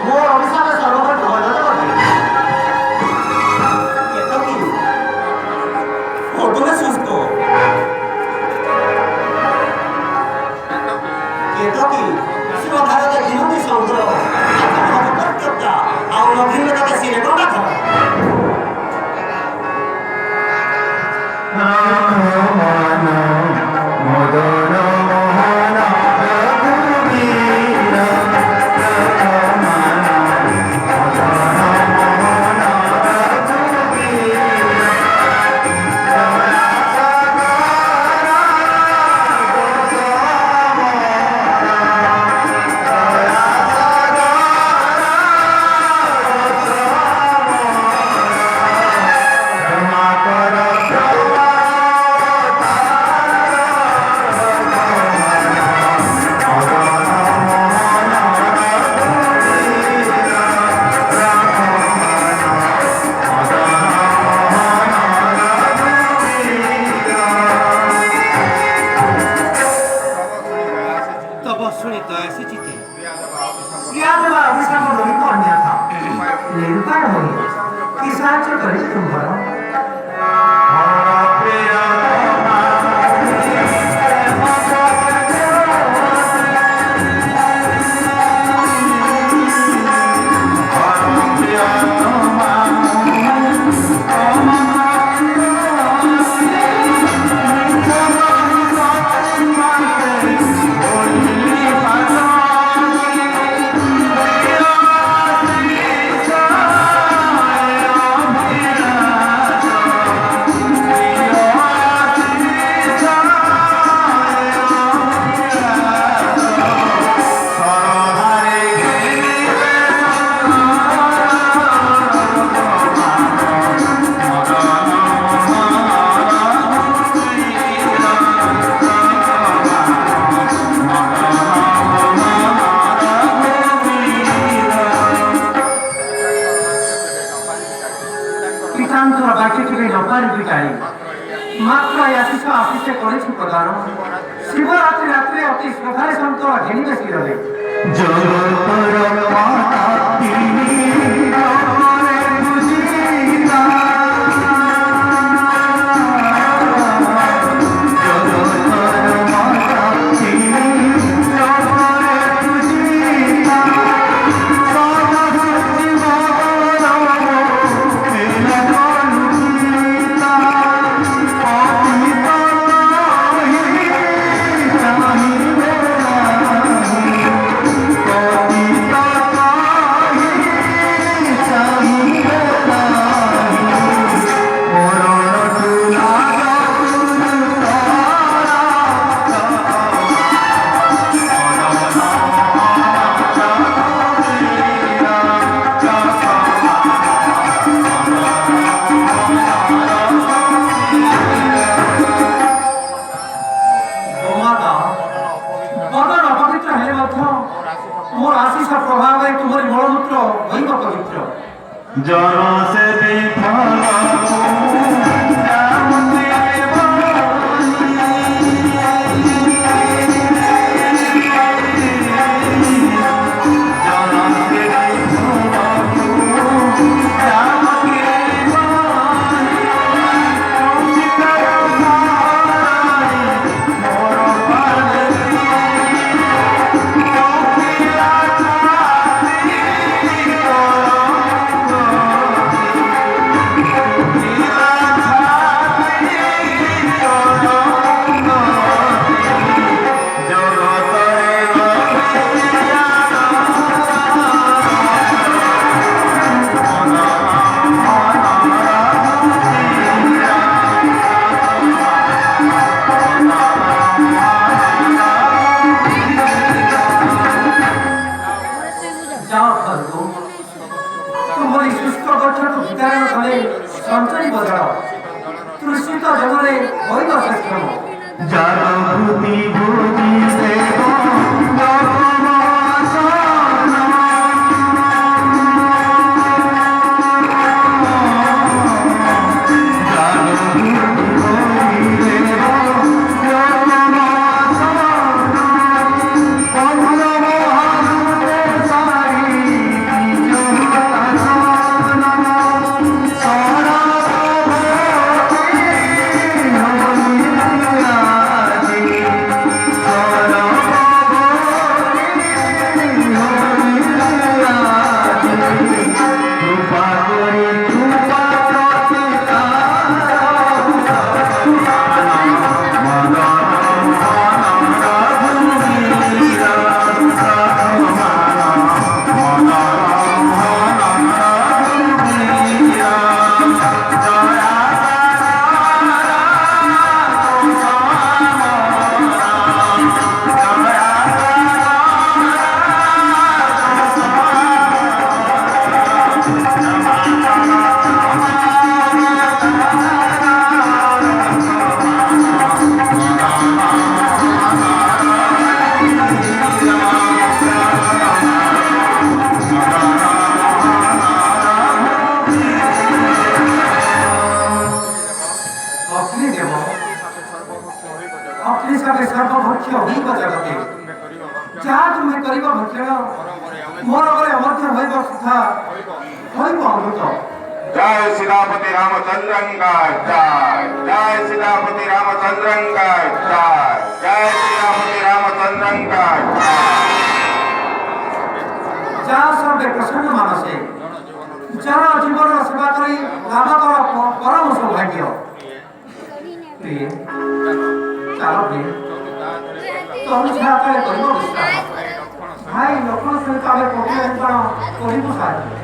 मोर ओडिशा में सर्वोपरि ढोल बजे ये तो की हो तुम्हें सुस्तो ये तो की शिव भारत जीवन संग्रह हम प्रत्यक्ष और अभिनवता के सिरे को रखा शिवरात्रि रात्रि अति श्रद्धारे संतोष घेनी बेसी रहे जरा से ଅକ୍ଲିଶରେ ସର୍ବଭକ୍ଷ ହୋଇବ ଜଗତେ ଯାହା ତୁମେ କରିବ ଭକ୍ଷଣ ମୋର ଘରେ ଅମର୍ତ୍ୟ ହୋଇବ ସୁଦ୍ଧା ହୋଇବ ଅମୃତ। जय सीतापति रामचंद्रंगा जय जय सीतापति रामचंद्रंगा जय जय सीतापति रामचंद्रंगा ଯାହା ସର୍ବେ ପ୍ରସନ୍ନ ମାନସେ ଜନ ଜୀବନର ସେବା କରି ଲାଭ କର ପରମ ସୌଭାଗ୍ୟ। ପ୍ରିୟ ଚାଲ ପ୍ରିୟ ତରୁଣ କରିବ ବିଶ୍ରାମ ଭାଇ ଲକ୍ଷ୍ମଣ ସହିତ ଆମେ ପକ୍ଷୀ କରିବୁ ସାହାଯ୍ୟ।